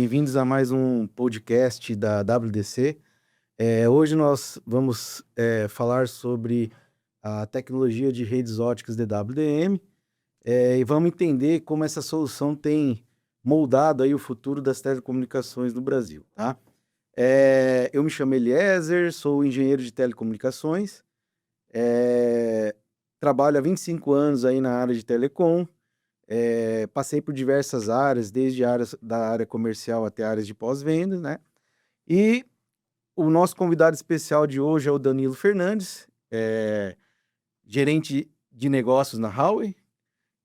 Bem-vindos a mais um podcast da WDC. Hoje nós vamos falar sobre a tecnologia de redes óticas DWDM e vamos entender como essa solução tem moldado aí o futuro das telecomunicações no Brasil, tá? Eu me chamo Eliezer, sou engenheiro de telecomunicações, trabalho há 25 anos aí na área de telecom. Passei por diversas áreas, desde da área comercial até áreas de pós-venda, né? E o nosso convidado especial de hoje é o Danilo Fernandes, gerente de negócios na Huawei,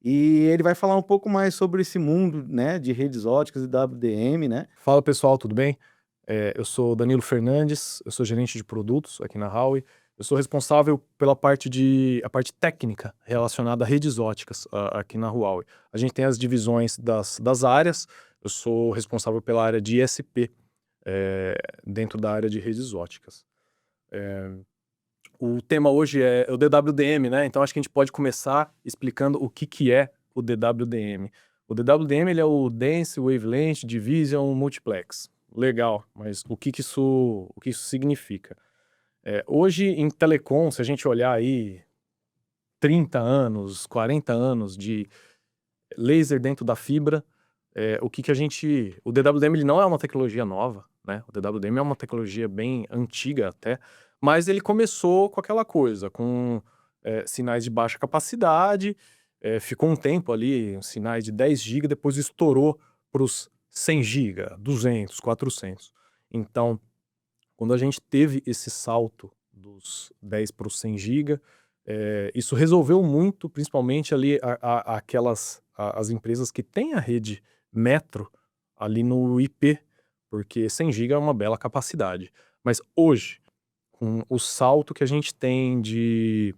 e ele vai falar um pouco mais sobre esse mundo, né, de redes óticas e WDM, né? Fala pessoal, tudo bem? Eu sou Danilo Fernandes, eu sou gerente de produtos aqui na Huawei. Eu sou responsável pela a parte técnica relacionada a redes óticas aqui na Huawei. A gente tem as divisões das áreas. Eu sou responsável pela área de ISP dentro da área de redes óticas. O tema hoje é o DWDM, né? Então acho que a gente pode começar explicando o que é o DWDM. O DWDM ele é o Dense Wavelength Division Multiplex. Legal, mas o que isso significa? Hoje em telecom, se a gente olhar aí 30 anos, 40 anos de laser dentro da fibra, o DWDM ele não é uma tecnologia nova, né? O DWDM é uma tecnologia bem antiga até, mas ele começou com aquela coisa, com sinais de baixa capacidade, ficou um tempo ali, sinais de 10 GB, depois estourou para os 100 GB, 200, 400. Então, quando a gente teve esse salto dos 10 para os 100 GB, isso resolveu muito, principalmente ali as empresas que têm a rede metro ali no IP, porque 100 GB é uma bela capacidade. Mas hoje, com o salto que a gente tem de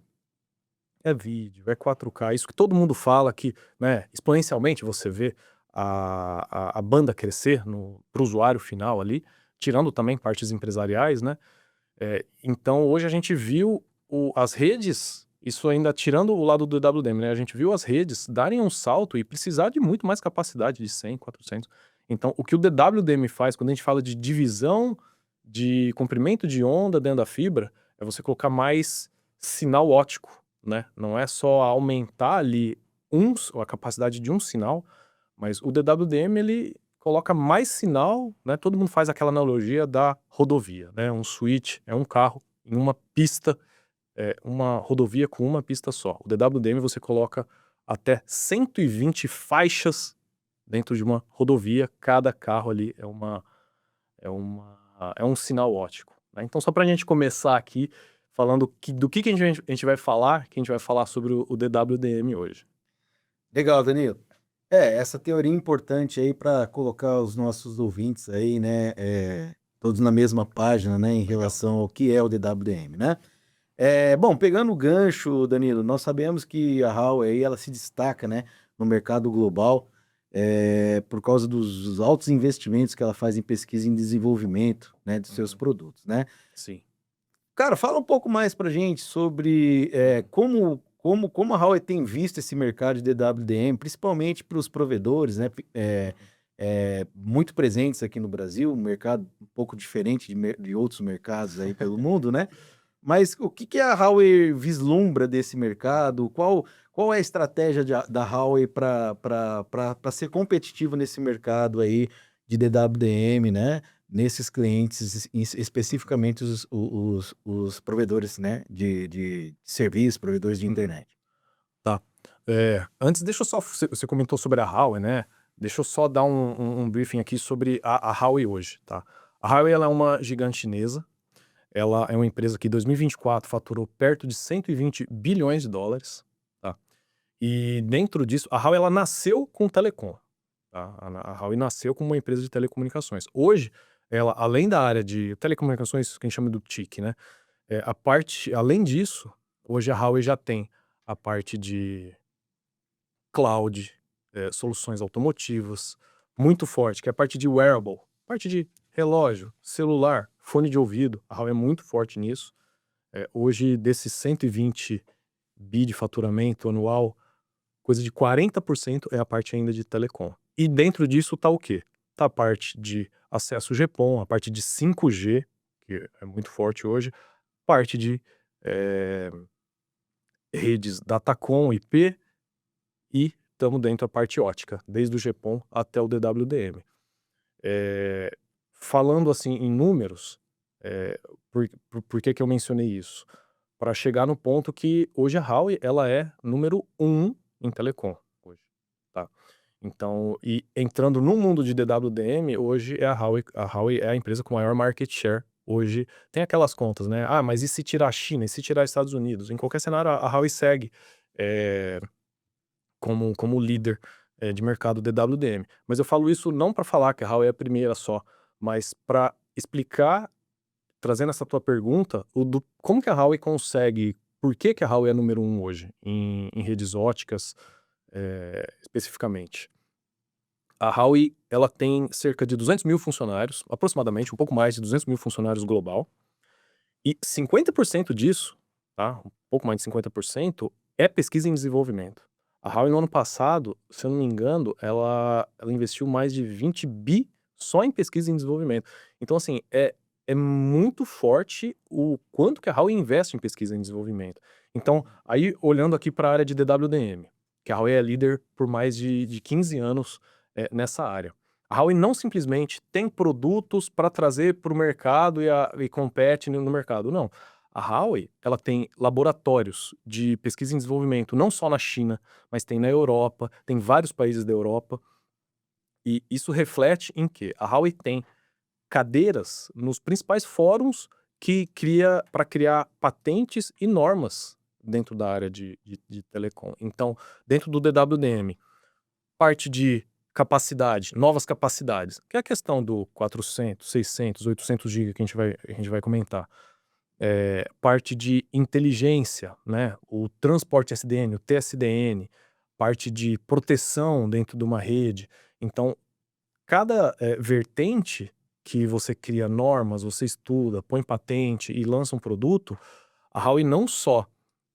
vídeo, 4K, isso que todo mundo fala que, né, exponencialmente você vê a banda crescer para o usuário final ali, tirando também partes empresariais, né? Então hoje a gente viu as redes, isso ainda tirando o lado do WDM, né? A gente viu as redes darem um salto e precisar de muito mais capacidade, de 100, 400. Então o que o DWDM faz, quando a gente fala de divisão de comprimento de onda dentro da fibra, é você colocar mais sinal óptico, né? Não é só aumentar ali a capacidade de um sinal, mas o DWDM ele coloca mais sinal, né? Todo mundo faz aquela analogia da rodovia, né? Um switch é um carro em uma pista, uma rodovia com uma pista só. O DWDM você coloca até 120 faixas dentro de uma rodovia, cada carro ali é um sinal óptico, né? Então só para a gente começar aqui falando do que a gente vai falar, que a gente vai falar sobre o DWDM hoje. Legal, Danilo. Essa teoria é importante aí para colocar os nossos ouvintes aí, né, todos na mesma página, né, em relação ao que é o DWDM, né? Bom, pegando o gancho, Danilo, nós sabemos que a Huawei ela se destaca, né, no mercado global, por causa dos altos investimentos que ela faz em pesquisa e em desenvolvimento, né, dos seus produtos, né? Sim. Cara, fala um pouco mais pra gente sobre como a Huawei tem visto esse mercado de DWDM, principalmente para os provedores, né? Muito presentes aqui no Brasil, um mercado um pouco diferente de outros mercados aí pelo mundo, né? Mas o que a Huawei vislumbra desse mercado? Qual é a estratégia da Huawei para ser competitivo nesse mercado aí de DWDM, né? Nesses clientes, especificamente os provedores, né? De serviço, provedores de internet. Tá. Antes, deixa eu só. Você comentou sobre a Huawei, né? Deixa eu só dar um briefing aqui sobre a Huawei hoje, tá? A Huawei ela é uma gigante chinesa. Ela é uma empresa que em 2024 faturou perto de 120 bilhões de dólares, tá? E dentro disso, a Huawei ela nasceu com telecom, tá? A Huawei nasceu como uma empresa de telecomunicações. Hoje, ela, além da área de telecomunicações, que a gente chama do TIC, né? Além disso, hoje a Huawei já tem a parte de cloud, soluções automotivas, muito forte, que é a parte de wearable, parte de relógio, celular, fone de ouvido. A Huawei é muito forte nisso. Hoje, desses 120 bi de faturamento anual, coisa de 40% é a parte ainda de telecom. E dentro disso tá o quê? tá a parte de acesso GPON, a parte de 5G, que é muito forte hoje, parte de redes Datacom, IP, e estamos dentro da parte ótica, desde o GPON até o DWDM. Falando assim em números, por que eu mencionei isso? Para chegar no ponto que hoje a Huawei ela é número 1 em telecom hoje, tá? Então, e entrando no mundo de DWDM, hoje é a Huawei é a empresa com maior market share. Hoje tem aquelas contas, né? Ah, mas e se tirar a China? E se tirar os Estados Unidos? Em qualquer cenário, a Huawei segue como líder de mercado DWDM. Mas eu falo isso não para falar que a Huawei é a primeira só, mas para explicar, trazendo essa tua pergunta, como que a Huawei consegue, por que que a Huawei é número 1 hoje em redes óticas, especificamente. A Huawei ela tem cerca de 200 mil funcionários, aproximadamente, um pouco mais de 200 mil funcionários global, e 50% disso, tá? Um pouco mais de 50%, é pesquisa em desenvolvimento. A Huawei no ano passado, se eu não me engano, ela investiu mais de 20 bi só em pesquisa em desenvolvimento. Então, assim, é muito forte o quanto que a Huawei investe em pesquisa em desenvolvimento. Então, aí olhando aqui para a área de DWDM, que a Huawei é líder por mais de 15 anos nessa área. A Huawei não simplesmente tem produtos para trazer para o mercado e compete no mercado, não. A Huawei, ela tem laboratórios de pesquisa e desenvolvimento, não só na China, mas tem na Europa, tem vários países da Europa. E isso reflete em que a Huawei tem cadeiras nos principais fóruns que cria para criar patentes e normas dentro da área de telecom. Então, dentro do DWDM, parte de capacidade, novas capacidades, que é a questão do 400, 600, 800 GB que a gente vai comentar. Parte de inteligência, né? O transporte SDN, o TSDN, parte de proteção dentro de uma rede. Então, cada vertente que você cria normas, você estuda, põe patente e lança um produto, a Huawei não só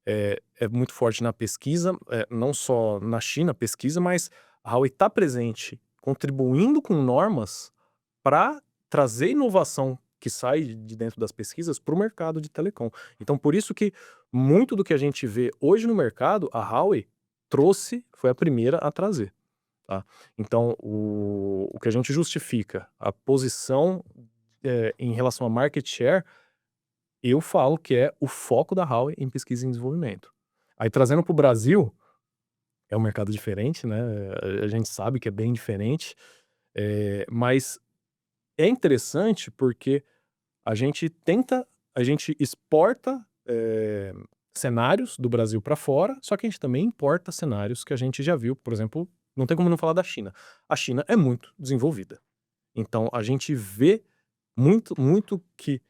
é muito forte na pesquisa, não só na China pesquisa, mas a Huawei está presente, contribuindo com normas para trazer inovação que sai de dentro das pesquisas para o mercado de telecom. Então, por isso que muito do que a gente vê hoje no mercado, a Huawei foi a primeira a trazer. Tá? Então, o que a gente justifica, a posição em relação a market share, eu falo que é o foco da Huawei em pesquisa e desenvolvimento. Aí, trazendo para o Brasil, é um mercado diferente, né? A gente sabe que é bem diferente, mas é interessante porque a gente exporta cenários do Brasil para fora, só que a gente também importa cenários que a gente já viu, por exemplo, não tem como não falar da China. A China é muito desenvolvida. Então a gente vê muito que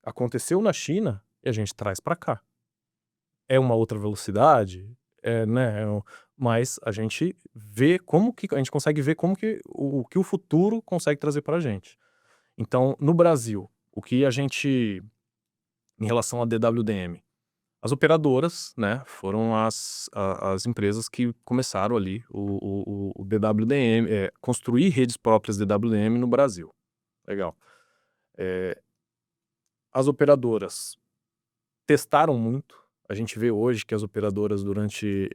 aconteceu na China e a gente traz para cá. É uma outra velocidade, né? Mas a gente vê como que a gente consegue ver como que o futuro consegue trazer para a gente. Então, no Brasil, o que a gente, em relação à DWDM, as operadoras, né, foram as empresas que começaram ali o DWDM, construir redes próprias DWDM no Brasil. Legal. As operadoras testaram muito. A gente vê hoje que as operadoras, durante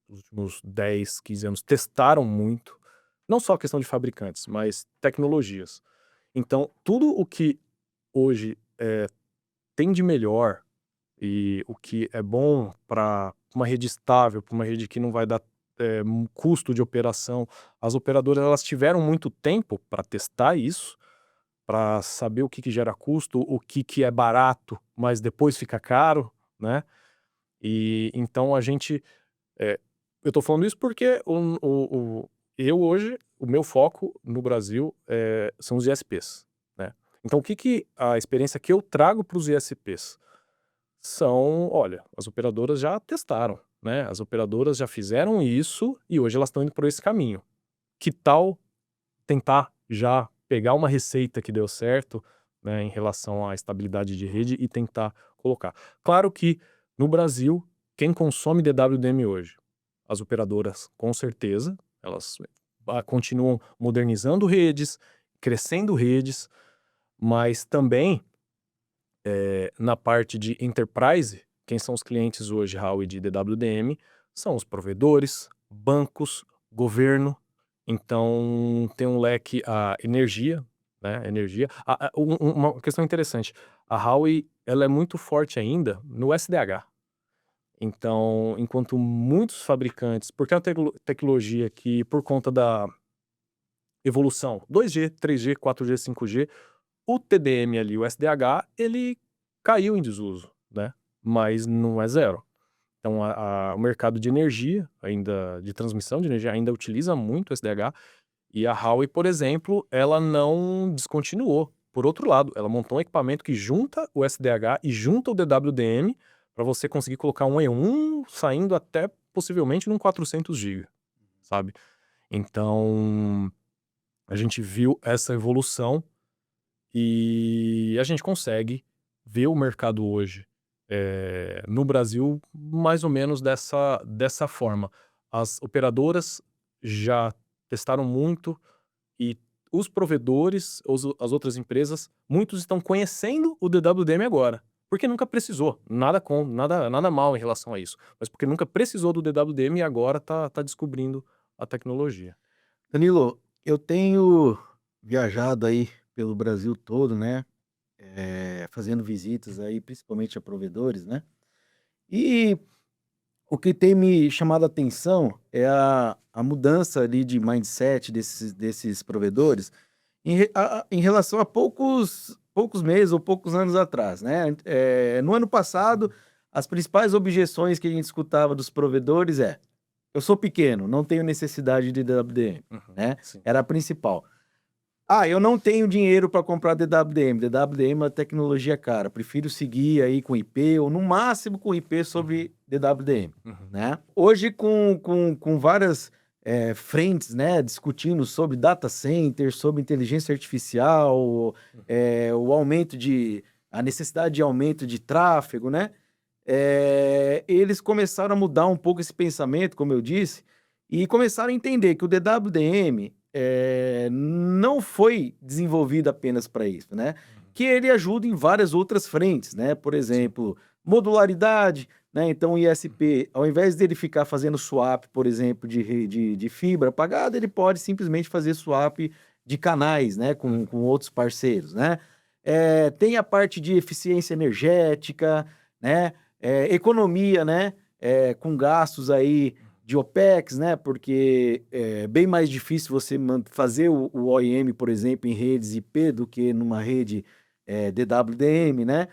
os últimos 10, 15 anos, testaram muito. Não só a questão de fabricantes, mas tecnologias. Então, tudo o que hoje tem de melhor e o que é bom para uma rede estável, para uma rede que não vai dar custo de operação, as operadoras elas tiveram muito tempo para testar isso, para saber o que gera custo, o que é barato, mas depois fica caro, né? E então a gente, eu tô falando isso porque eu hoje, o meu foco no Brasil são os ISPs, né? Então o que a experiência que eu trago para os ISPs são, olha, as operadoras já testaram, né? As operadoras já fizeram isso e hoje elas estão indo por esse caminho. Que tal tentar já pegar uma receita que deu certo, né, em relação à estabilidade de rede e tentar colocar? Claro que no Brasil, quem consome DWDM hoje? As operadoras, com certeza, elas continuam modernizando redes, crescendo redes, mas também na parte de enterprise, quem são os clientes hoje, Huawei, de DWDM, são os provedores, bancos, governo. Então tem um leque, a energia, né? Energia. Uma questão interessante, a Huawei, ela é muito forte ainda no SDH. Então, enquanto muitos fabricantes, porque é uma tecnologia que, por conta da evolução 2G, 3G, 4G, 5G, o TDM ali, o SDH, ele caiu em desuso, né? Mas não é zero. Então, o mercado de energia, ainda de transmissão de energia, ainda utiliza muito o SDH. E a Huawei, por exemplo, ela não descontinuou. Por outro lado, ela montou um equipamento que junta o SDH e junta o DWDM para você conseguir colocar um E1 saindo até possivelmente num 400 GB, sabe? Então, a gente viu essa evolução e a gente consegue ver o mercado hoje no Brasil mais ou menos dessa forma. As operadoras já testaram muito e os provedores, as outras empresas, muitos estão conhecendo o DWDM agora, porque nunca precisou. Nada mal em relação a isso, mas porque nunca precisou do DWDM e agora tá descobrindo a tecnologia. Danilo, eu tenho viajado aí pelo Brasil todo, né? Fazendo visitas aí, principalmente a provedores, né? E o que tem me chamado a atenção é a mudança ali de mindset desses provedores em relação a poucos meses ou poucos anos atrás, né? No ano passado, as principais objeções que a gente escutava dos provedores eu sou pequeno, não tenho necessidade de DWDM, né? Sim. Era a principal. Eu não tenho dinheiro para comprar DWDM. DWDM é uma tecnologia cara. Prefiro seguir aí com IP ou no máximo com IP sobre DWDM, né? Hoje com várias frentes, né, discutindo sobre data center, sobre inteligência artificial, a necessidade de aumento de tráfego, né? Eles começaram a mudar um pouco esse pensamento, como eu disse, e começaram a entender que o DWDM não foi desenvolvido apenas para isso, né? Que ele ajuda em várias outras frentes, né? Por exemplo, modularidade, né? Então o ISP, ao invés dele ficar fazendo swap, por exemplo, de fibra apagada, ele pode simplesmente fazer swap de canais, né? Com outros parceiros, né? Tem a parte de eficiência energética, né? Economia, né? Com gastos aí de OPEX, né? Porque é bem mais difícil você fazer o OEM, por exemplo, em redes IP do que numa rede DWDM, né?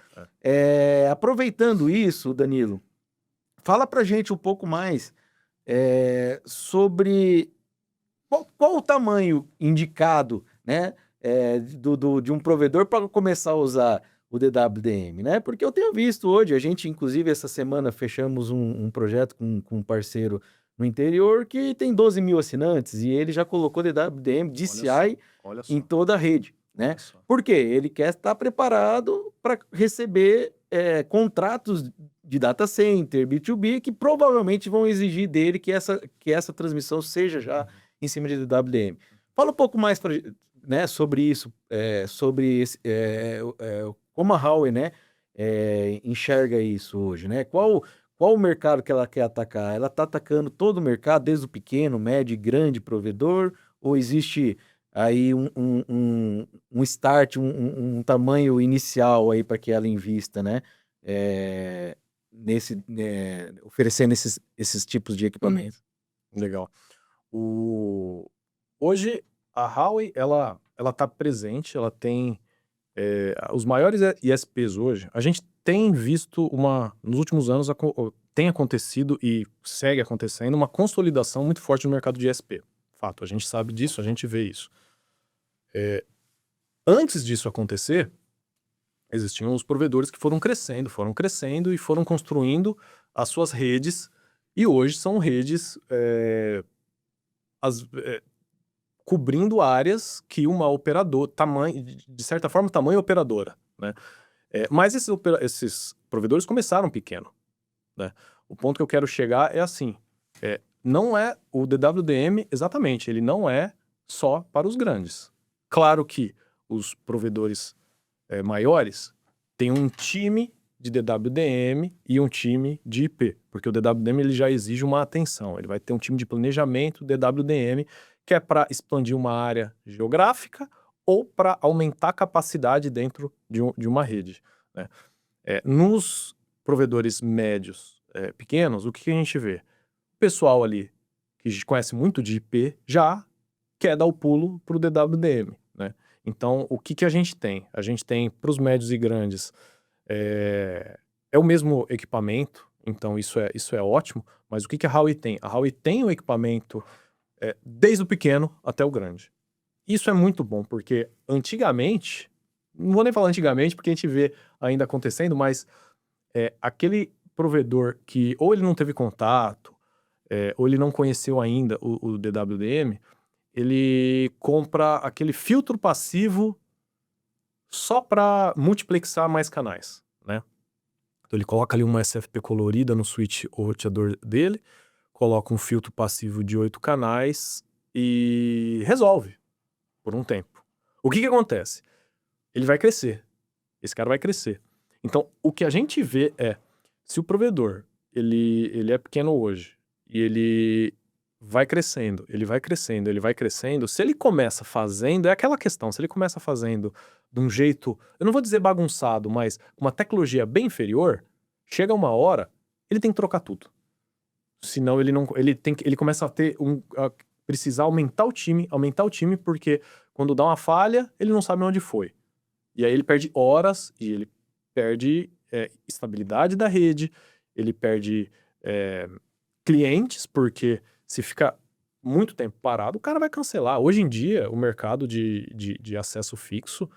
Aproveitando isso, Danilo, fala pra gente um pouco mais sobre qual o tamanho indicado, né? De um provedor para começar a usar o DWDM, né? Porque eu tenho visto hoje, a gente, inclusive, essa semana fechamos um projeto com um parceiro no interior que tem 12 mil assinantes e ele já colocou DWDM, DCI Olha só. em toda a rede, né? Olha só. Por quê? Ele quer estar preparado para receber contratos de data center, B2B, que provavelmente vão exigir dele que essa transmissão seja já em cima de DWDM. Fala um pouco mais né, sobre isso, sobre como a Huawei, né, enxerga isso hoje, né? Qual o mercado que ela quer atacar? Ela está atacando todo o mercado, desde o pequeno, médio e grande provedor? Ou existe aí um start, um tamanho inicial aí para que ela invista, né? Oferecendo esses tipos de equipamentos. Legal. Hoje, a Huawei, ela tá presente, ela tem os maiores ISPs hoje. A gente tem visto nos últimos anos, tem acontecido e segue acontecendo uma consolidação muito forte no mercado de ISP. Fato, a gente sabe disso, a gente vê isso. Antes disso acontecer, existiam os provedores que foram crescendo e foram construindo as suas redes, e hoje são redes cobrindo áreas que uma operadora, de certa forma, tamanho operadora, né? Mas esses provedores começaram pequeno, né? O ponto que eu quero chegar é assim, não é o DWDM exatamente, ele não é só para os grandes. Claro que os provedores maiores têm um time de DWDM e um time de IP, porque o DWDM ele já exige uma atenção, ele vai ter um time de planejamento DWDM, que é para expandir uma área geográfica ou para aumentar a capacidade dentro de uma rede, né? Nos provedores médios, pequenos, o que a gente vê? O pessoal ali que conhece muito de IP já quer dar o pulo para o DWDM, né? Então, o que a gente tem? A gente tem para os médios e grandes é o mesmo equipamento, então isso é ótimo, mas o que a Huawei tem? A Huawei tem o equipamento desde o pequeno até o grande. Isso é muito bom, porque antigamente, não vou nem falar antigamente, porque a gente vê ainda acontecendo, mas aquele provedor que ou ele não teve contato, ou ele não conheceu ainda o DWDM, ele compra aquele filtro passivo só para multiplexar mais canais, né? Então ele coloca ali uma SFP colorida no switch ou roteador dele, coloca um filtro passivo de 8 canais e resolve por um tempo. O que acontece? Ele vai crescer. Esse cara vai crescer. Então, o que a gente vê se o provedor ele é pequeno hoje e ele vai crescendo, ele vai crescendo, ele vai crescendo, se ele começa fazendo, é aquela questão, se ele começa fazendo de um jeito, eu não vou dizer bagunçado, mas com uma tecnologia bem inferior, chega uma hora, ele tem que trocar tudo. Senão ele não, ele começa a ter precisar aumentar o time, porque quando dá uma falha, ele não sabe onde foi. E aí ele perde horas e ele perde estabilidade da rede, ele perde clientes, porque se fica muito tempo parado, o cara vai cancelar. Hoje em dia, o mercado de acesso fixo,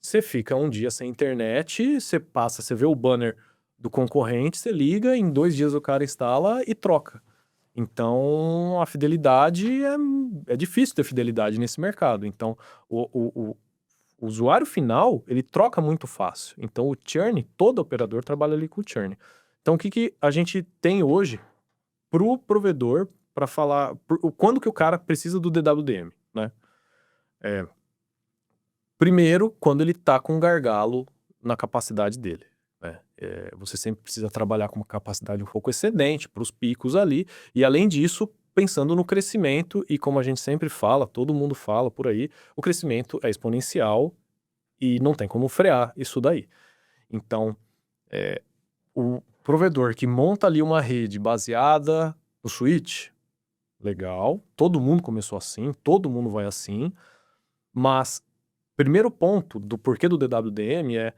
você fica um dia sem internet, você vê o banner do concorrente, você liga, em 2 dias o cara instala e troca. Então, a fidelidade é difícil ter fidelidade nesse mercado. Então, o usuário final, ele troca muito fácil. Então, o churn, todo operador trabalha ali com o churn. Então, o que a gente tem hoje pro provedor para falar quando que o cara precisa do DWDM, né? Primeiro, quando ele tá com um gargalo na capacidade dele, né? Você sempre precisa trabalhar com uma capacidade um pouco excedente para os picos ali, e além disso, pensando no crescimento, e como a gente sempre fala, todo mundo fala por aí, o crescimento é exponencial e não tem como frear isso daí. Então, o provedor que monta ali uma rede baseada no switch, legal, todo mundo começou assim, todo mundo vai assim, mas primeiro ponto do porquê do DWDM é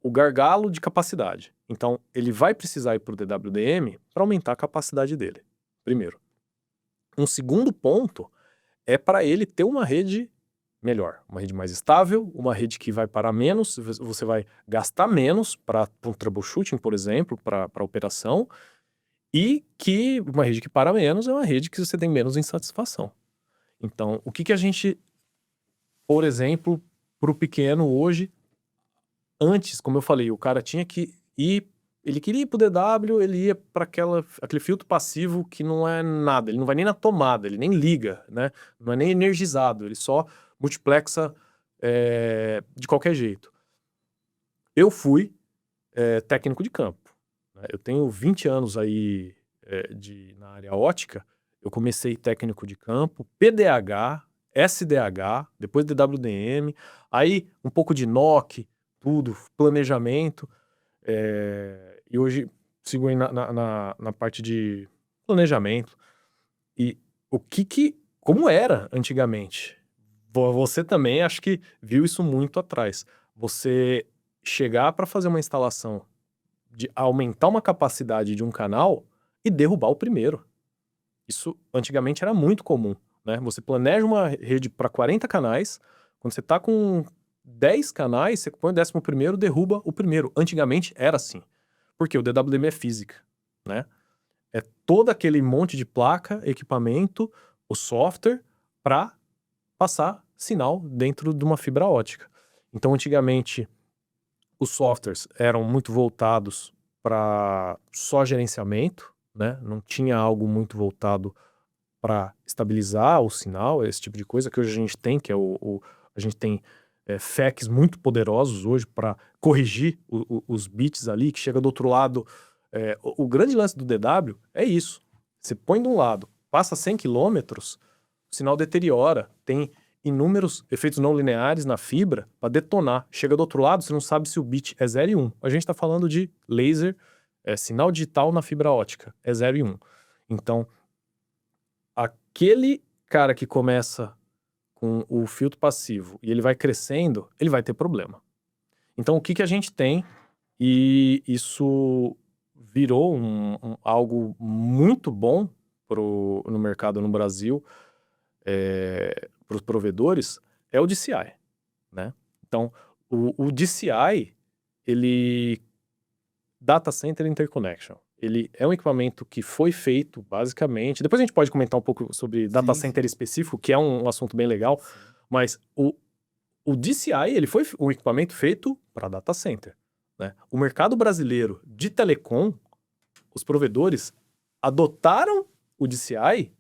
o gargalo de capacidade. Então, ele vai precisar ir para o DWDM para aumentar a capacidade dele, primeiro. Um segundo ponto é para ele ter uma rede melhor, uma rede mais estável, uma rede que vai parar menos, você vai gastar menos para um troubleshooting, por exemplo, para operação, e que uma rede que para menos é uma rede que você tem menos insatisfação. Então, o que a gente, por exemplo, para o pequeno hoje, antes, como eu falei, o cara tinha que ir, ele queria ir pro DW, ele ia para aquele filtro passivo que não é nada, ele não vai nem na tomada, ele nem liga, né? Não é nem energizado, ele só multiplexa de qualquer jeito. Eu fui técnico de campo, né? Eu tenho 20 anos aí na área ótica, eu comecei técnico de campo, PDH, SDH, depois DWDM, aí um pouco de NOC, tudo, planejamento, e hoje sigo aí na parte de planejamento. E como era antigamente? Você também acho que viu isso muito atrás. Você chegar para fazer uma instalação de aumentar uma capacidade de um canal e derrubar o primeiro. Isso antigamente era muito comum, né? Você planeja uma rede para 40 canais, quando você tá com 10 canais, você põe o 11º, derruba o primeiro. Antigamente era assim. Porque o DWDM é física, né? É todo aquele monte de placa, equipamento, o software para passar sinal dentro de uma fibra ótica. Então, antigamente, os softwares eram muito voltados para só gerenciamento, né? Não tinha algo muito voltado para estabilizar o sinal, esse tipo de coisa que hoje a gente tem, que é a gente tem FECs muito poderosos hoje para corrigir os bits ali, que chega do outro lado. O grande lance do DW é isso. Você põe de um lado, passa 100 quilômetros, o sinal deteriora, tem inúmeros efeitos não lineares na fibra para detonar. Chega do outro lado, você não sabe se o bit é 0 e 1. A gente está falando de laser, sinal digital na fibra ótica, é 0 e 1. Então, aquele cara que começa com o filtro passivo e ele vai crescendo, ele vai ter problema. Então, o que a gente tem, e isso virou algo muito bom no mercado no Brasil, para os provedores, é o DCI, né? Então, o DCI, ele... Data Center Interconnection. Ele é um equipamento que foi feito, basicamente... Depois a gente pode comentar um pouco sobre data center específico, que é um assunto bem legal, mas o DCI, ele foi um equipamento feito para data center, né? O mercado brasileiro de telecom, os provedores adotaram o DCI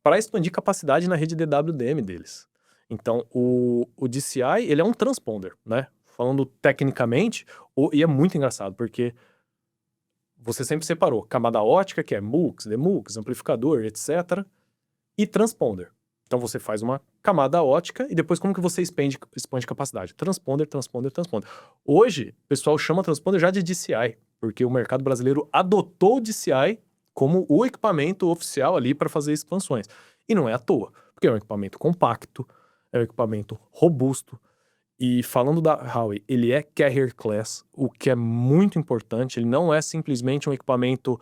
para expandir capacidade na rede DWDM deles. Então, o DCI, ele é um transponder, né? Falando tecnicamente, e é muito engraçado, porque você sempre separou camada ótica, que é MUX, DMUX, amplificador, etc., e transponder. Então você faz uma camada ótica e depois como que você expande capacidade? Transponder, transponder, transponder. Hoje, o pessoal chama transponder já de DCI, porque o mercado brasileiro adotou o DCI como o equipamento oficial ali para fazer expansões. E não é à toa, porque é um equipamento compacto, é um equipamento robusto. E falando da Huawei, ele é carrier class, o que é muito importante. Ele não é simplesmente um equipamento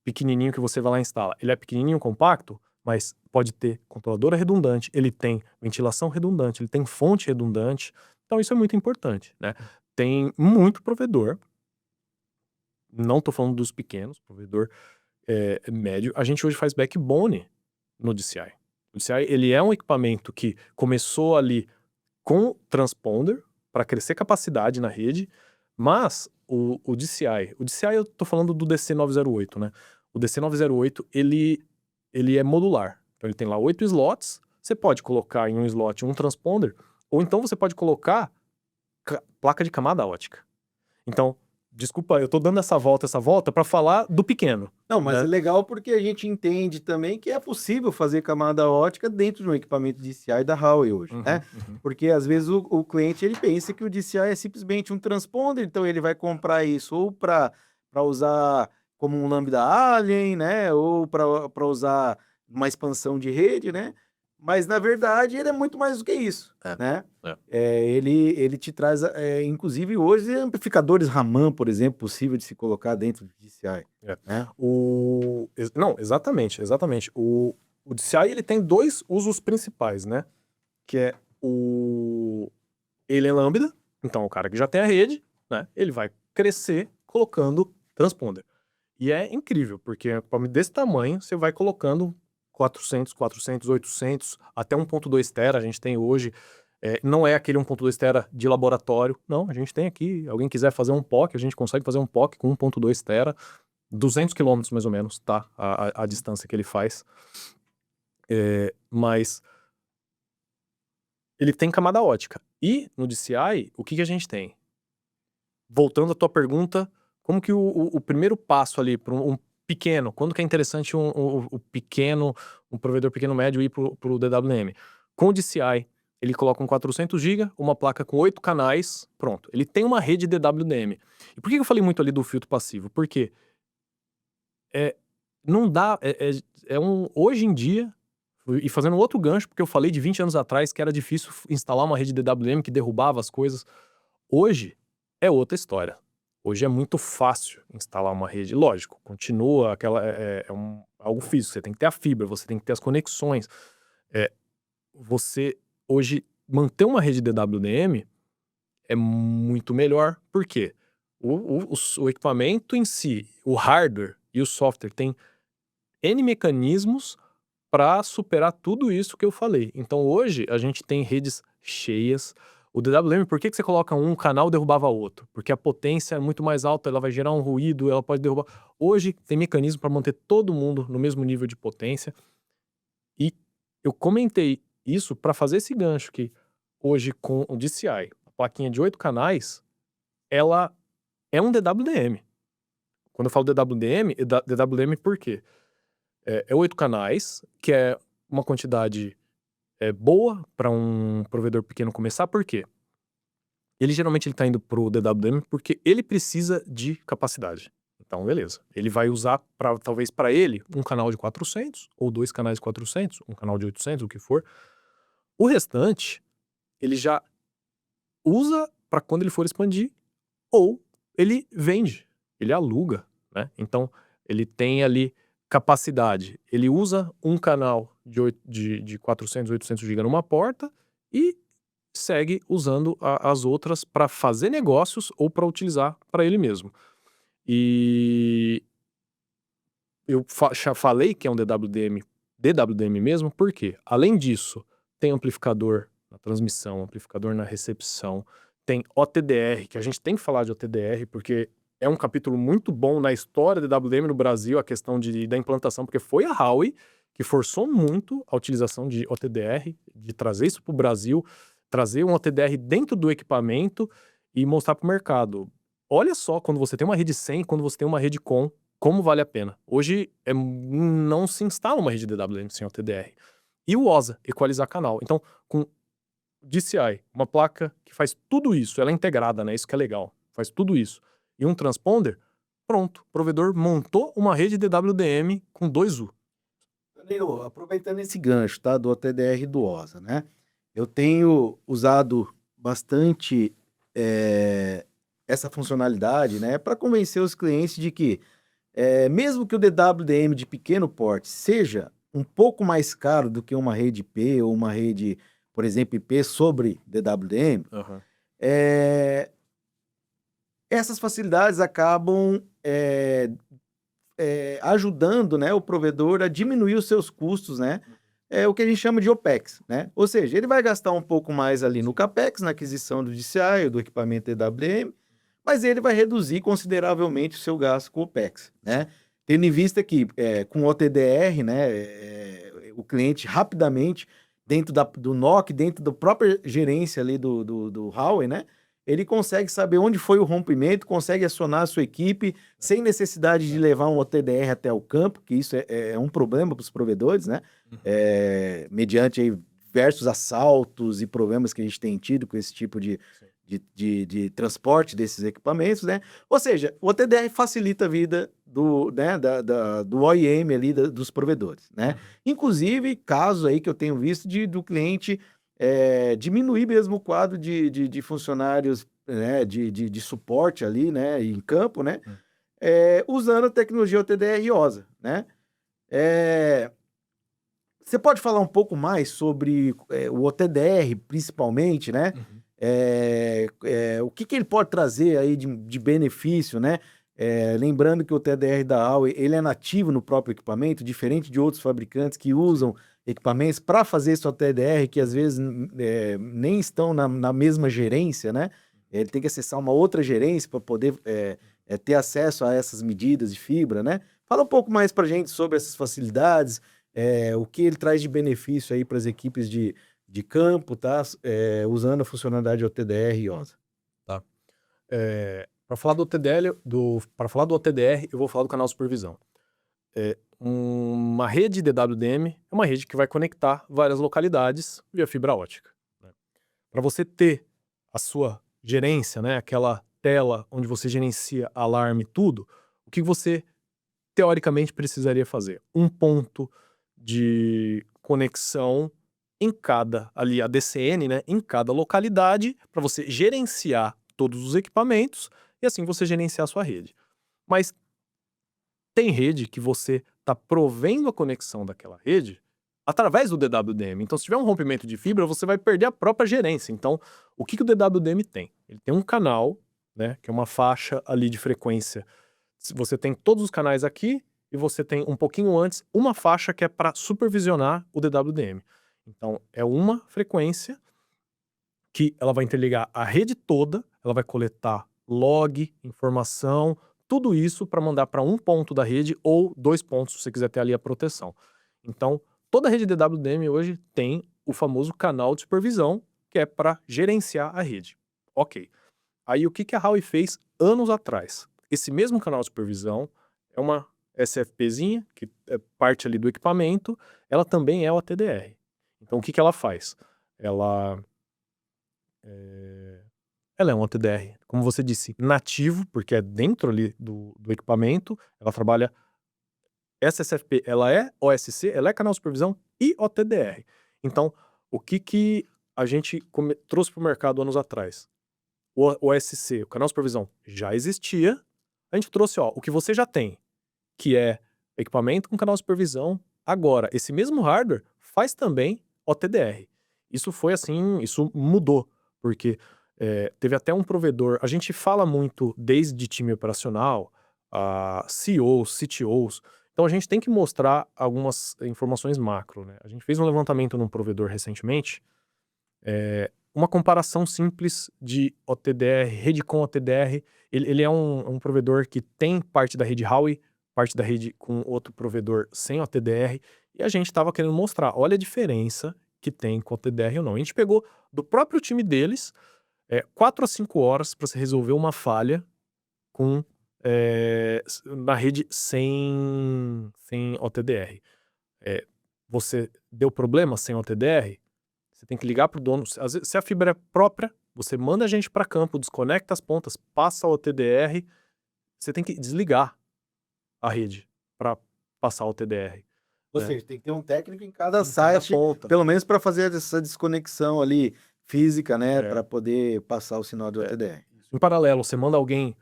pequenininho que você vai lá e instala. Ele é pequenininho, compacto, mas pode ter controladora redundante, ele tem ventilação redundante, ele tem fonte redundante. Então isso é muito importante, né? Tem muito provedor, não estou falando dos pequenos, provedor médio. A gente hoje faz backbone no DCI. O DCI, ele é um equipamento que começou ali com transponder para crescer capacidade na rede, mas o DCI eu tô falando do DC908, né? O DC908, ele é modular. Então ele tem lá 8 slots, você pode colocar em um slot um transponder, ou então você pode colocar placa de camada ótica. Então, desculpa, eu tô dando essa volta para falar do pequeno. Não, mas é legal porque a gente entende também que é possível fazer camada ótica dentro de um equipamento DCI da Huawei hoje, né? Porque às vezes o cliente ele pensa que o DCI é simplesmente um transponder, então ele vai comprar isso ou para usar como um Lambda Alien, né? Ou para usar uma expansão de rede, né? Mas na verdade ele é muito mais do que isso, né? Ele te traz, inclusive hoje, amplificadores Raman, por exemplo, possível de se colocar dentro do DCI. Né? Não, exatamente. O DCI, ele tem 2 usos principais, né? Que é ele é lambda, então o cara que já tem a rede, né? Ele vai crescer colocando transponder. E é incrível, porque desse tamanho, você vai colocando 400, 800, até 1.2 tera a gente tem hoje. Não é aquele 1.2 tera de laboratório, não, a gente tem aqui, alguém quiser fazer um POC, a gente consegue fazer um POC com 1.2 tera, 200 quilômetros mais ou menos, tá? A distância que ele faz. Mas ele tem camada ótica. E no DCI, o que a gente tem? Voltando à tua pergunta, como que o primeiro passo ali para um pequeno, quando que é interessante um provedor pequeno médio ir pro DWM? Com o DCI, ele coloca um 400 GB, uma placa com 8 canais, pronto. Ele tem uma rede DWDM. E por que eu falei muito ali do filtro passivo? Porque não dá, hoje em dia, e fazendo outro gancho, porque eu falei de 20 anos atrás que era difícil instalar uma rede DWM que derrubava as coisas. Hoje é outra história. Hoje é muito fácil instalar uma rede. Lógico, continua algo físico. Você tem que ter a fibra, você tem que ter as conexões. Você, hoje, manter uma rede DWDM é muito melhor. Por quê? O equipamento em si, o hardware e o software tem N mecanismos para superar tudo isso que eu falei. Então hoje a gente tem redes cheias, O DWDM, por que você coloca um canal e derrubava outro? Porque a potência é muito mais alta, ela vai gerar um ruído, ela pode derrubar. Hoje tem mecanismo para manter todo mundo no mesmo nível de potência. E eu comentei isso para fazer esse gancho que hoje com o DCI, a plaquinha de 8 canais, ela é um DWDM. Quando eu falo DWDM, é DWDM por quê? É 8 canais, que é uma quantidade boa para um provedor pequeno começar, por quê? Ele geralmente ele tá indo pro DWDM porque ele precisa de capacidade. Então, beleza. Ele vai usar, talvez para ele, um canal de 400, ou 2 canais de 400, um canal de 800, o que for. O restante, ele já usa para quando ele for expandir, ou ele vende, ele aluga, né? Então, ele tem ali capacidade. Ele usa um canal de 400, 800 GB numa porta e segue usando as outras para fazer negócios ou para utilizar para ele mesmo. E eu já falei que é um DWDM mesmo, porque além disso, tem amplificador na transmissão, amplificador na recepção, tem OTDR, que a gente tem que falar de OTDR, porque é um capítulo muito bom na história do DWDM no Brasil, a questão da implantação, porque foi a Huawei que forçou muito a utilização de OTDR, de trazer isso para o Brasil, trazer um OTDR dentro do equipamento e mostrar para o mercado. Olha só, quando você tem uma rede 100, quando você tem uma rede com, como vale a pena. Hoje não se instala uma rede DWDM sem OTDR. E o OSA, equalizar canal. Então, com DCI, uma placa que faz tudo isso, ela é integrada, né? Isso que é legal. Faz tudo isso. E um transponder, pronto. O provedor montou uma rede DWDM com 2U. Danilo, aproveitando esse gancho, tá, do OTDR e do OSA, né? Eu tenho usado bastante essa funcionalidade, né, para convencer os clientes de que, mesmo que o DWDM de pequeno porte seja um pouco mais caro do que uma rede IP ou uma rede, por exemplo, IP sobre DWDM, essas facilidades acabam ajudando, né, o provedor a diminuir os seus custos, né? É o que a gente chama de OPEX, né? Ou seja, ele vai gastar um pouco mais ali no CAPEX, na aquisição do DCI, do equipamento DWDM, mas ele vai reduzir consideravelmente o seu gasto com o OPEX, né? Tendo em vista que com o OTDR, né, o cliente rapidamente, dentro do NOC, dentro da própria gerência ali do Huawei, né, ele consegue saber onde foi o rompimento, consegue acionar a sua equipe sem necessidade de levar um OTDR até o campo, que isso é um problema para os provedores, né? Mediante aí diversos assaltos e problemas que a gente tem tido com esse tipo de transporte desses equipamentos, né? Ou seja, o OTDR facilita a vida do OEM ali dos provedores, né? Inclusive, casos aí que eu tenho visto do cliente diminuir mesmo o quadro de funcionários, né, de suporte ali, né, em campo, né, usando a tecnologia OTDR e OSA, né? Você pode falar um pouco mais sobre o OTDR, principalmente, né? O que ele pode trazer aí de benefício, né? Lembrando que o OTDR da Huawei, ele é nativo no próprio equipamento, diferente de outros fabricantes que usam equipamentos para fazer esse OTDR, que às vezes nem estão na mesma gerência, né? Ele tem que acessar uma outra gerência para poder ter acesso a essas medidas de fibra, né? Fala um pouco mais para a gente sobre essas facilidades, o que ele traz de benefício aí para as equipes de campo, tá? Usando a funcionalidade OTDR e OSA. Tá. Para falar do OTDR, eu vou falar do canal supervisão. Uma rede DWDM é uma rede que vai conectar várias localidades via fibra ótica. Né? Para você ter a sua gerência, né, aquela tela onde você gerencia alarme, tudo, o que você teoricamente precisaria fazer? Um ponto de conexão em cada, ali a DCN, né, em cada localidade, para você gerenciar todos os equipamentos e assim você gerenciar a sua rede. Mas tem rede que você está provendo a conexão daquela rede através do DWDM. Então, se tiver um rompimento de fibra, você vai perder a própria gerência. Então, o que o DWDM tem? Ele tem um canal, né, que é uma faixa ali de frequência. Você tem todos os canais aqui e você tem um pouquinho antes uma faixa que é para supervisionar o DWDM. Então, é uma frequência que ela vai interligar a rede toda, ela vai coletar log, informação, tudo isso para mandar para um ponto da rede ou 2 pontos, se você quiser ter ali a proteção. Então, toda a rede DWDM hoje tem o famoso canal de supervisão, que é para gerenciar a rede. Ok. Aí o que a Huawei fez anos atrás? Esse mesmo canal de supervisão é uma SFPzinha, que é parte ali do equipamento, ela também é o TDR. Então o que ela faz? Ela é um OTDR, como você disse, nativo, porque é dentro ali do equipamento, ela trabalha essa SFP, ela é OSC, ela é canal de supervisão e OTDR. Então, o que a gente trouxe para o mercado anos atrás? O OSC, o canal de supervisão, já existia. A gente trouxe, ó, o que você já tem, que é equipamento com canal de supervisão. Agora, esse mesmo hardware faz também OTDR. Isso foi assim, isso mudou, porque teve até um provedor, a gente fala muito desde time operacional, a CEOs, CTOs, então a gente tem que mostrar algumas informações macro, né? A gente fez um levantamento num provedor recentemente, uma comparação simples de OTDR, rede com OTDR. Ele é um provedor que tem parte da rede Huawei, parte da rede com outro provedor sem OTDR, e a gente estava querendo mostrar, olha a diferença que tem com OTDR ou não. A gente pegou do próprio time deles 4 a 5 horas para se resolver uma falha com na rede sem OTDR. Você deu problema sem OTDR? Você tem que ligar para o dono. Às vezes, se a fibra é própria, você manda a gente para campo, desconecta as pontas, passa o TDR. Você tem que desligar a rede para passar o TDR. Ou né? seja, tem que ter um técnico em cada Em cada site, ponta. pelo menos para fazer essa desconexão ali física, né? É. Para poder passar o sinal do OTDR. Em paralelo, você manda alguém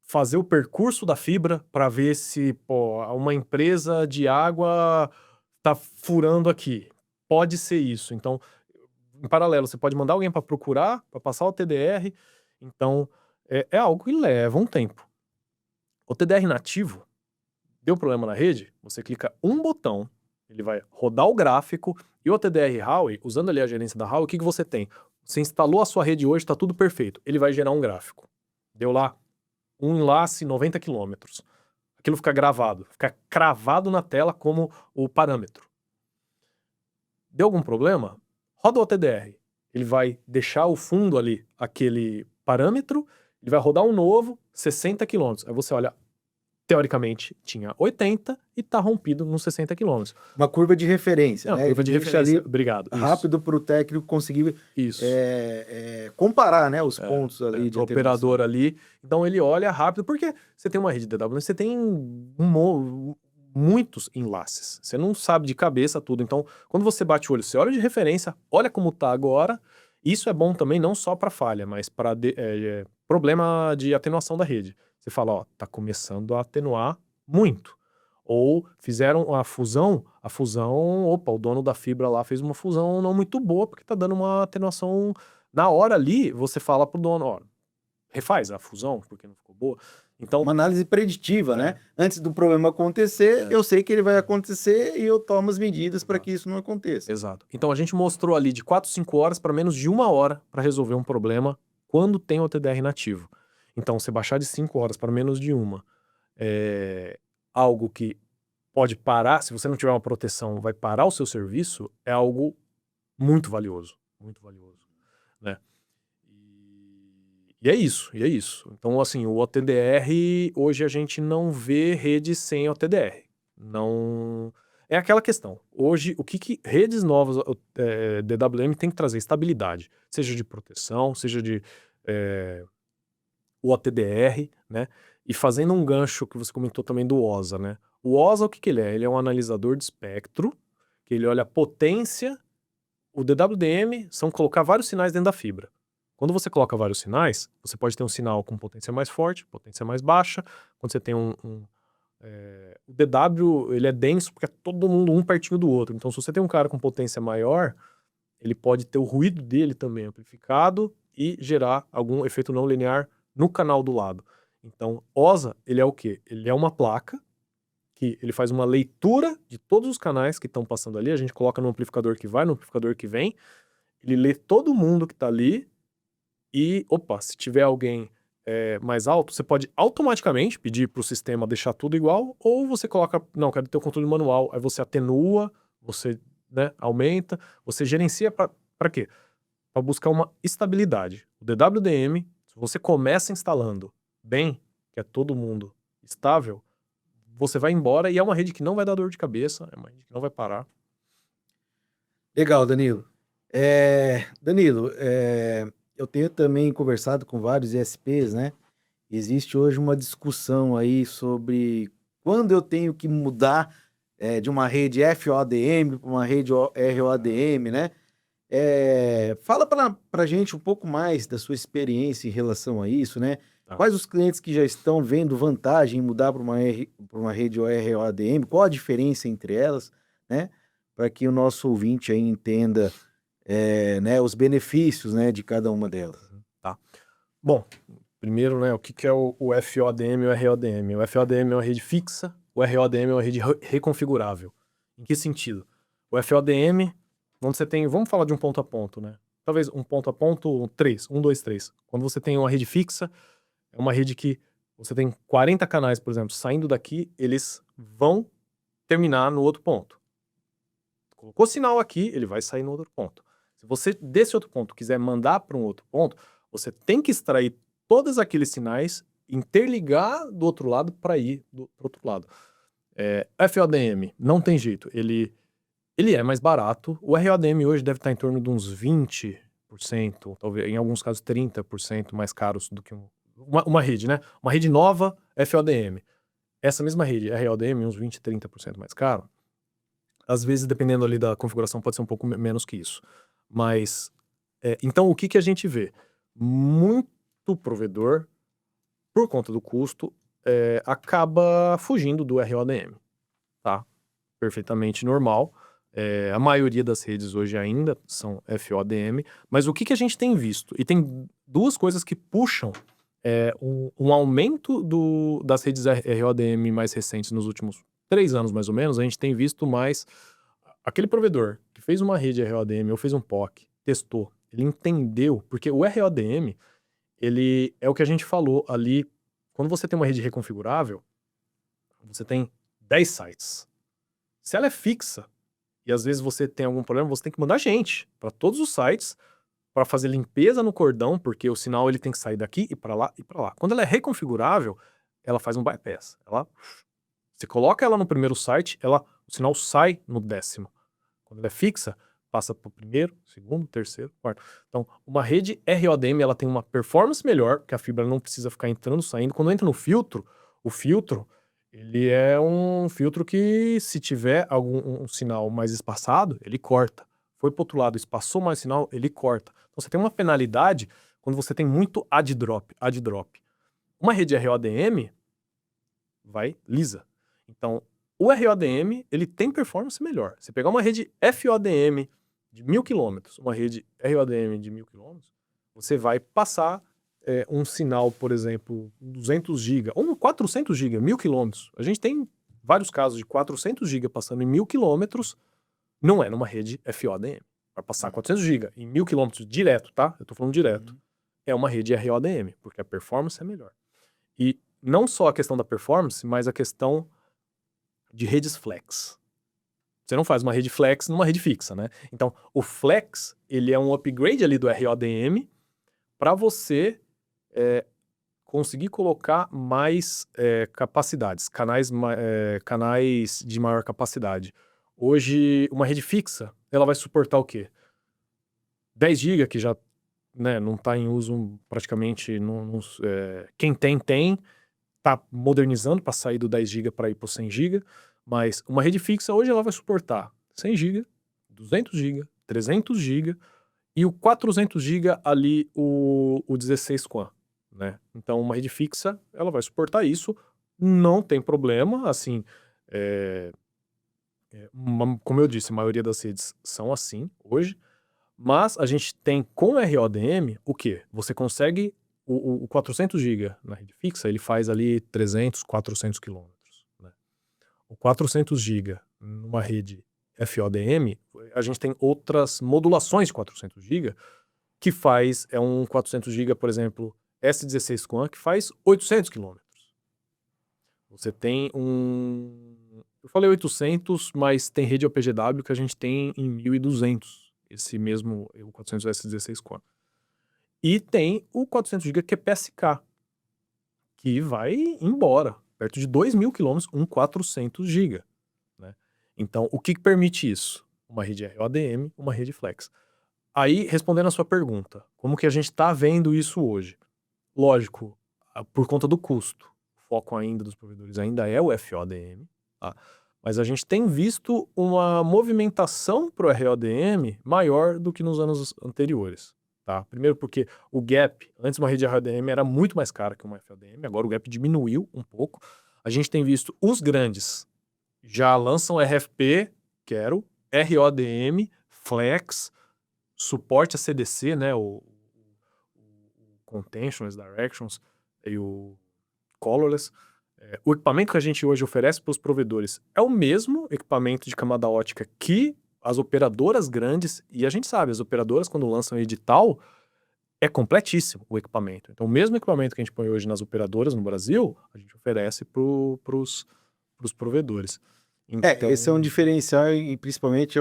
fazer o percurso da fibra para ver se uma empresa de água está furando aqui. Pode ser isso. Então, em paralelo, você pode mandar alguém para procurar, para passar o TDR. Então, é algo que leva um tempo. O TDR nativo, deu problema na rede, você clica um botão, ele vai rodar o gráfico, e o TDR Huawei, usando ali a gerência da Huawei, o que você tem? Você instalou a sua rede hoje, está tudo perfeito. Ele vai gerar um gráfico. Deu lá um enlace 90 km. Aquilo fica gravado, fica cravado na tela como o parâmetro. Deu algum problema? Roda o OTDR. Ele vai deixar o fundo ali, aquele parâmetro, ele vai rodar um novo, 60 km. Aí você olha, teoricamente tinha 80 e tá rompido nos 60 km. Uma curva de referência, né? Curva de Deixa referência, ali obrigado. rápido para o técnico conseguir Isso. comparar, né, os pontos ali de o operador ali. Então ele olha rápido, porque você tem uma rede DWDM, você tem muitos enlaces. Você não sabe de cabeça tudo. Então, quando você bate o olho, você olha de referência, olha como tá agora. Isso é bom também não só para falha, mas para problema de atenuação da rede. Você fala, ó, tá começando a atenuar muito. Ou fizeram a fusão, opa, o dono da fibra lá fez uma fusão não muito boa, porque tá dando uma atenuação. Na hora ali, você fala pro dono, ó, refaz a fusão, porque não ficou boa. Então, uma análise preditiva, né? Antes do problema acontecer, eu sei que ele vai acontecer e eu tomo as medidas para que isso não aconteça. Exato. Então a gente mostrou ali de 4, 5 horas para menos de 1 hora para resolver um problema quando tem o TDR nativo. Então, você baixar de 5 horas para menos de 1, algo que pode parar, se você não tiver uma proteção, vai parar o seu serviço, é algo muito valioso. Muito valioso. Né? E é isso. Então, assim, o OTDR, hoje a gente não vê rede sem OTDR. Não... É aquela questão. Hoje, o que redes novas DWM tem que trazer? Estabilidade. Seja de proteção, seja de o OTDR, né? E fazendo um gancho que você comentou também do OSA, né? O OSA, o que ele é? Ele é um analisador de espectro, que ele olha a potência. O DWDM são colocar vários sinais dentro da fibra. Quando você coloca vários sinais, você pode ter um sinal com potência mais forte, potência mais baixa. Quando você tem o DW, ele é denso porque é todo mundo um pertinho do outro. Então, se você tem um cara com potência maior, ele pode ter o ruído dele também amplificado e gerar algum efeito não linear no canal do lado. Então, OSA, ele é o quê? Ele é uma placa que ele faz uma leitura de todos os canais que estão passando ali, a gente coloca no amplificador que vai, no amplificador que vem, ele lê todo mundo que está ali e, opa, se tiver alguém mais alto, você pode automaticamente pedir para o sistema deixar tudo igual, ou você coloca, não, quero ter o controle manual, aí você atenua, você, né, aumenta, você gerencia para quê? Para buscar uma estabilidade. O DWDM, se você começa instalando bem, que é todo mundo estável, você vai embora e é uma rede que não vai dar dor de cabeça, é uma rede que não vai parar. Legal, Danilo. Danilo, eu tenho também conversado com vários ISPs, né? Existe hoje uma discussão aí sobre quando eu tenho que mudar de uma rede FOADM para uma rede ROADM, né? Fala para gente um pouco mais da sua experiência em relação a isso, né? Tá. Quais os clientes que já estão vendo vantagem em mudar para uma rede ROADM? Qual a diferença entre elas, né? Para que o nosso ouvinte aí entenda, né, os benefícios, né, de cada uma delas. Tá. Bom, primeiro, né, o que é o FOADM e o ROADM? O FOADM é uma rede fixa, o ROADM é uma rede reconfigurável. Em que sentido? O FOADM, quando você tem, vamos falar de um ponto a ponto, né? Talvez um ponto a ponto 3, 1, 2, 3. Quando você tem uma rede fixa, é uma rede que você tem 40 canais, por exemplo, saindo daqui, eles vão terminar no outro ponto. Colocou sinal aqui, ele vai sair no outro ponto. Se você, desse outro ponto, quiser mandar para um outro ponto, você tem que extrair todos aqueles sinais, interligar do outro lado para ir do outro lado. FODM, não tem jeito, ele é mais barato. O ROADM hoje deve estar em torno de uns 20%, talvez, em alguns casos 30% mais caros do que uma rede, né? Uma rede nova, FODM. Essa mesma rede, ROADM, uns 20%, 30% mais caro. Às vezes, dependendo ali da configuração, pode ser um pouco menos que isso. Mas, então, o que a gente vê? Muito provedor, por conta do custo, acaba fugindo do ROADM, tá? Perfeitamente normal. A maioria das redes hoje ainda são FOADM, mas o que a gente tem visto? E tem duas coisas que puxam um aumento das redes ROADM mais recentes nos últimos 3 anos, mais ou menos. A gente tem visto mais aquele provedor que fez uma rede ROADM ou fez um POC, testou, ele entendeu, porque o ROADM, ele é o que a gente falou ali, quando você tem uma rede reconfigurável, você tem 10 sites. Se ela é fixa, e às vezes você tem algum problema, você tem que mandar gente para todos os sites para fazer limpeza no cordão, porque o sinal ele tem que sair daqui e para lá e para lá. Quando ela é reconfigurável, ela faz um bypass. Você coloca ela no primeiro site, o sinal sai no 10º. Quando ela é fixa, passa para o primeiro, segundo, terceiro, quarto. Então, uma rede ROADM, ela tem uma performance melhor, porque a fibra não precisa ficar entrando e saindo. Quando entra no filtro, o filtro, ele é um filtro que, se tiver um sinal mais espaçado, ele corta. Foi para o outro lado, espaçou mais sinal, ele corta. Então, você tem uma penalidade quando você tem muito add drop. Uma rede ROADM vai lisa. Então, o ROADM, ele tem performance melhor. Você pegar uma rede FOADM de 1.000 km, uma rede ROADM de 1.000 km, você vai passar um sinal, por exemplo, 200 GB, ou 400 GB, 1.000 km. A gente tem vários casos de 400 GB passando em 1.000 km, não é numa rede FOADM. Vai passar 400 GB em 1.000 km direto, tá? Eu tô falando direto. É uma rede ROADM, porque a performance é melhor. E não só a questão da performance, mas a questão de redes flex. Você não faz uma rede flex numa rede fixa, né? Então, o flex, ele é um upgrade ali do ROADM para você conseguir colocar mais capacidades, canais de maior capacidade. Hoje, uma rede fixa, ela vai suportar o quê? 10 GB, que já, né, não está em uso praticamente. Quem tem, tá modernizando para sair do 10 GB para ir para o 100 GB, mas uma rede fixa hoje ela vai suportar 100 GB, 200 GB, 300 GB e o 400 GB ali o 16 QAM, né? Então uma rede fixa ela vai suportar isso, não tem problema, assim, como eu disse, a maioria das redes são assim hoje, mas a gente tem com o ROADM o quê? Você consegue o 400 GB na rede fixa, ele faz ali 300, 400 quilômetros, né? O 400 GB numa rede FODM, a gente tem outras modulações de 400 GB que faz, um 400 GB, por exemplo, S16 QAM, que faz 800 km. Você tem eu falei 800, mas tem rede OPGW que a gente tem em 1200, esse mesmo, o 400 S16 QAM. E tem o 400 GB que é PSK, que vai embora, perto de 2.000 km, 400 GB. Né? Então, o que permite isso? Uma rede ROADM, uma rede Flex. Aí, respondendo a sua pergunta, como que a gente está vendo isso hoje? Lógico, por conta do custo. O foco ainda dos provedores ainda é o FODM, tá? Mas a gente tem visto uma movimentação para o RODM maior do que nos anos anteriores. Tá? Primeiro porque o gap, antes uma rede RODM era muito mais cara que uma FODM, agora o gap diminuiu um pouco. A gente tem visto os grandes já lançam RFP, quero, RODM, Flex, suporte a CDC, né, o Contentionless Directions e o Colorless. O equipamento que a gente hoje oferece para os provedores é o mesmo equipamento de camada ótica que as operadoras grandes, e a gente sabe, as operadoras quando lançam edital, é completíssimo o equipamento. Então o mesmo equipamento que a gente põe hoje nas operadoras no Brasil, a gente oferece para os provedores. Então, Esse é um diferencial, e principalmente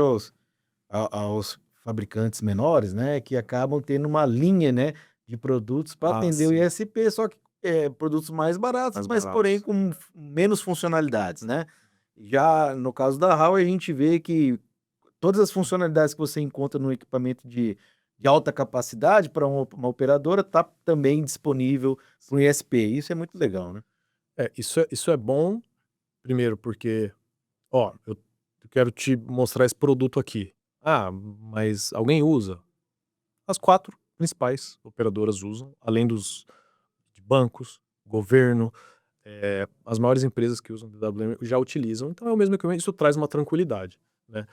aos fabricantes menores, né? Que acabam tendo uma linha, né, de produtos para atender o sim. ISP, só que produtos mais baratos, mas porém com menos funcionalidades, né? Já no caso da Huawei, a gente vê que todas as funcionalidades que você encontra no equipamento de alta capacidade para uma operadora está também disponível para o ISP. Isso é muito legal, né? Isso é bom, primeiro porque, eu quero te mostrar esse produto aqui. Ah, mas alguém usa? As 4 principais operadoras usam, além dos de bancos, governo, as maiores empresas que usam DWM já utilizam, então é o mesmo equipamento, isso traz uma tranquilidade, né.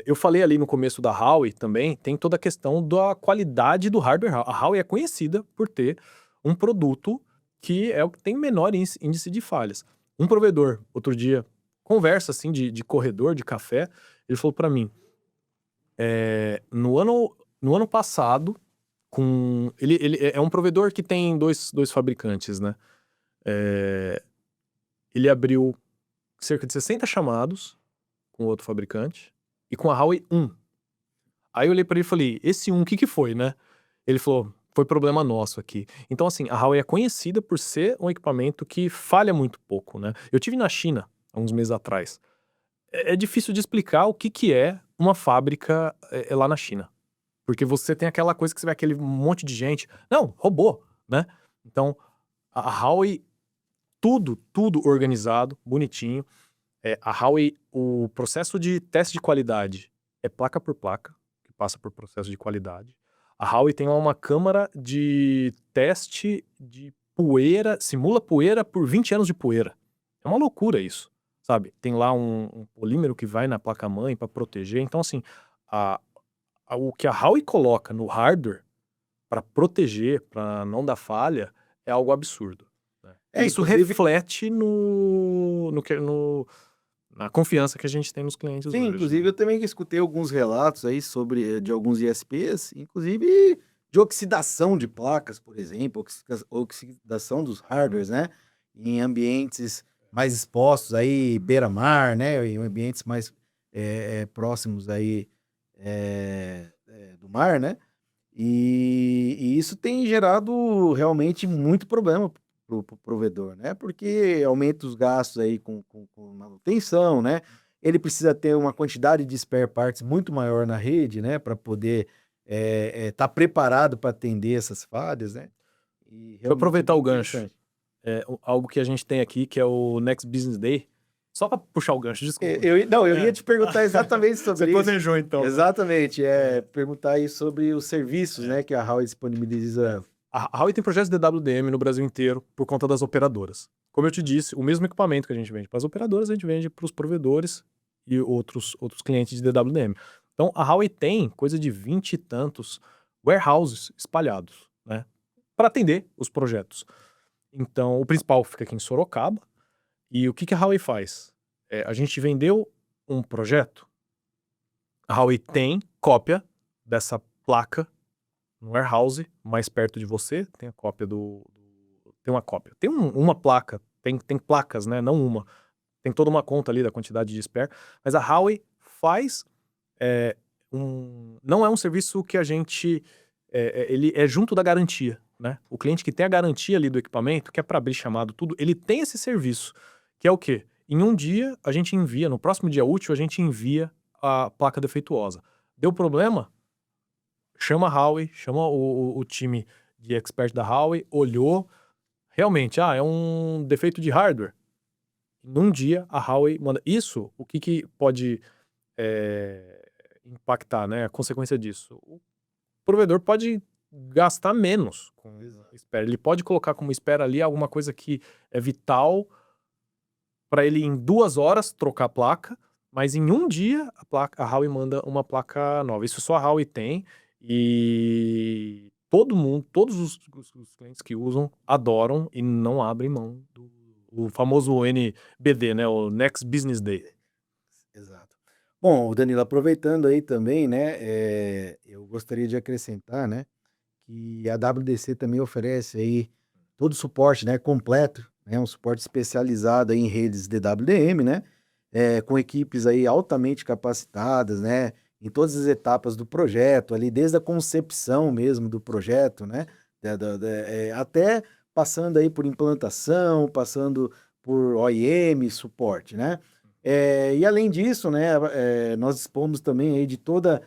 Eu falei ali no começo da Huawei também, tem toda a questão da qualidade do hardware. A Huawei é conhecida por ter um produto que é o que tem menor índice de falhas. Um provedor, outro dia, conversa assim de corredor, de café, ele falou para mim, no ano passado, ele é um provedor que tem dois fabricantes, né. Ele abriu cerca de 60 chamados com outro fabricante e com a Huawei 1. Aí eu olhei pra ele e falei, esse 1, o que foi, né? Ele falou, foi problema nosso aqui. Então, assim, a Huawei é conhecida por ser um equipamento que falha muito pouco, né? Eu tive na China, há uns meses atrás. É difícil de explicar o que é uma fábrica lá na China. Porque você tem aquela coisa que você vê aquele monte de gente. Não, robô, né? Então, a Huawei, tudo organizado, bonitinho. A Huawei, o processo de teste de qualidade é placa por placa, que passa por processo de qualidade. A Huawei tem lá uma câmara de teste de poeira, simula poeira por 20 anos de poeira. É uma loucura isso, sabe? Tem lá um polímero que vai na placa-mãe para proteger. Então, assim, o que a Huawei coloca no hardware para proteger, para não dar falha, é algo absurdo. Né? Isso reflete na confiança que a gente tem nos clientes Sim, hoje. inclusive Né? eu também escutei alguns relatos aí de alguns ISPs, inclusive de oxidação de placas, por exemplo, oxidação dos hardwares, né? Em ambientes mais expostos aí, beira-mar, né? Em ambientes mais próximos aí do mar, né? E isso tem gerado realmente muito problema para o provedor, né? Porque aumenta os gastos aí com manutenção, né? Ele precisa ter uma quantidade de spare parts muito maior na rede, né? Para poder estar preparado para atender essas falhas, né? E Deixa eu realmente é aproveitar bem o gancho. interessante. Algo que a gente tem aqui, que é o Next Business Day. Só para puxar o gancho, desculpa. Eu ia te perguntar exatamente sobre Você isso. planejou, então. Exatamente, perguntar aí sobre os serviços, né, que a Huawei disponibiliza. A Huawei tem projetos de DWDM no Brasil inteiro por conta das operadoras. Como eu te disse, o mesmo equipamento que a gente vende para as operadoras, a gente vende para os provedores e outros clientes de DWDM. Então, a Huawei tem coisa de 20 e tantos warehouses espalhados, né, para atender os projetos. Então, o principal fica aqui em Sorocaba. E o que a Huawei faz? A gente vendeu um projeto, A Huawei tem cópia dessa placa no warehouse mais perto de você, tem a cópia tem uma cópia. Tem uma placa, tem placas, né? Não uma. Tem toda uma conta ali da quantidade de spare, mas a Huawei faz não é um serviço que a gente ele é junto da garantia, né? O cliente que tem a garantia ali do equipamento, que é para abrir chamado tudo, ele tem esse serviço, que é o quê? Em um dia a gente envia, no próximo dia útil a gente envia a placa defeituosa. Deu problema? Chama a Huawei, chama o time de expert da Huawei, olhou, realmente, é um defeito de hardware. Num dia a Huawei manda. Isso, o que pode impactar, né? A consequência disso. O provedor pode gastar menos com espera. Ele pode colocar como espera ali alguma coisa que é vital para ele em 2 horas trocar a placa, mas em um dia a Huawei manda uma placa nova. Isso só a Huawei tem e todo mundo, todos os clientes que usam adoram e não abrem mão do famoso NBD, né? O Next Business Day. Exato. Bom, Danilo, aproveitando aí também, né, eu gostaria de acrescentar, né, que a WDC também oferece aí todo o suporte, né, completo, né, um suporte especializado aí em redes DWDM, né, com equipes aí altamente capacitadas, né, em todas as etapas do projeto, ali desde a concepção mesmo do projeto, né, até passando aí por implantação, passando por OEM, suporte, né. E além disso, né, nós dispomos também aí de toda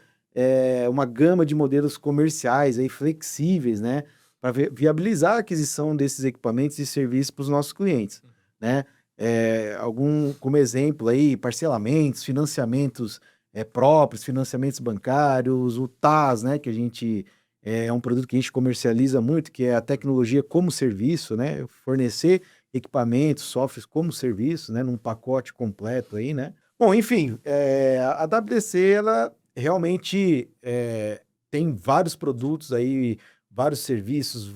uma gama de modelos comerciais aí flexíveis, né, para viabilizar a aquisição desses equipamentos e serviços para os nossos clientes, né? Como exemplo aí, parcelamentos, financiamentos próprios, financiamentos bancários, o TaaS, né, que a gente é um produto que a gente comercializa muito, que é a tecnologia como serviço, né? Fornecer equipamentos, softwares como serviço, né, num pacote completo aí, né? Bom, enfim, a WDC, ela realmente tem vários produtos aí, vários serviços,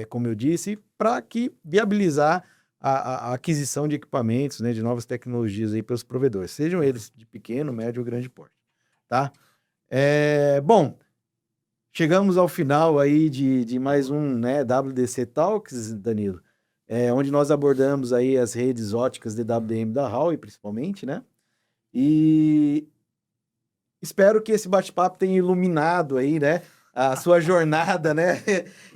como eu disse, para que viabilizar a aquisição de equipamentos, né, de novas tecnologias aí pelos provedores, sejam eles de pequeno, médio ou grande porte, tá? Bom, chegamos ao final aí de mais um, né, WDC Talks, Danilo, onde nós abordamos aí as redes óticas de DWDM da Huawei, principalmente, né? E espero que esse bate-papo tenha iluminado aí, né, a sua jornada, né,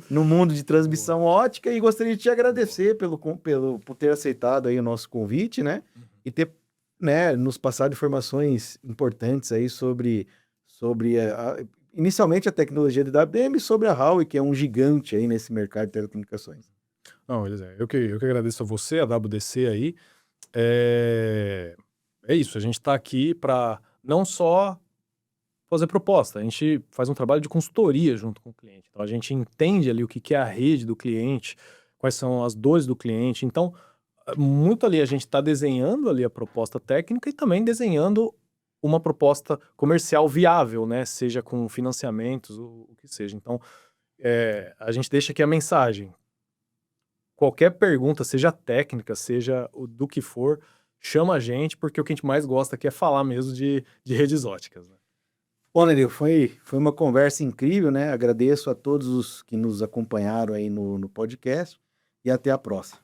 no mundo de transmissão ótica, e gostaria de te agradecer por ter aceitado aí o nosso convite, né, e ter, né, nos passado informações importantes aí sobre inicialmente a tecnologia de WDM e sobre a Huawei, que é um gigante aí nesse mercado de telecomunicações. Não, Elisé, eu que agradeço a você, a WDC aí. É isso, a gente está aqui para não só fazer proposta, a gente faz um trabalho de consultoria junto com o cliente. Então a gente entende ali o que é a rede do cliente, quais são as dores do cliente. Então, muito ali a gente está desenhando ali a proposta técnica e também desenhando uma proposta comercial viável, né? Seja com financiamentos, o que seja. Então, a gente deixa aqui a mensagem. Qualquer pergunta, seja técnica, seja do que for, chama a gente, porque o que a gente mais gosta aqui é falar mesmo de redes óticas, né? Bom, Neril, foi uma conversa incrível, né? Agradeço a todos os que nos acompanharam aí no podcast e até a próxima.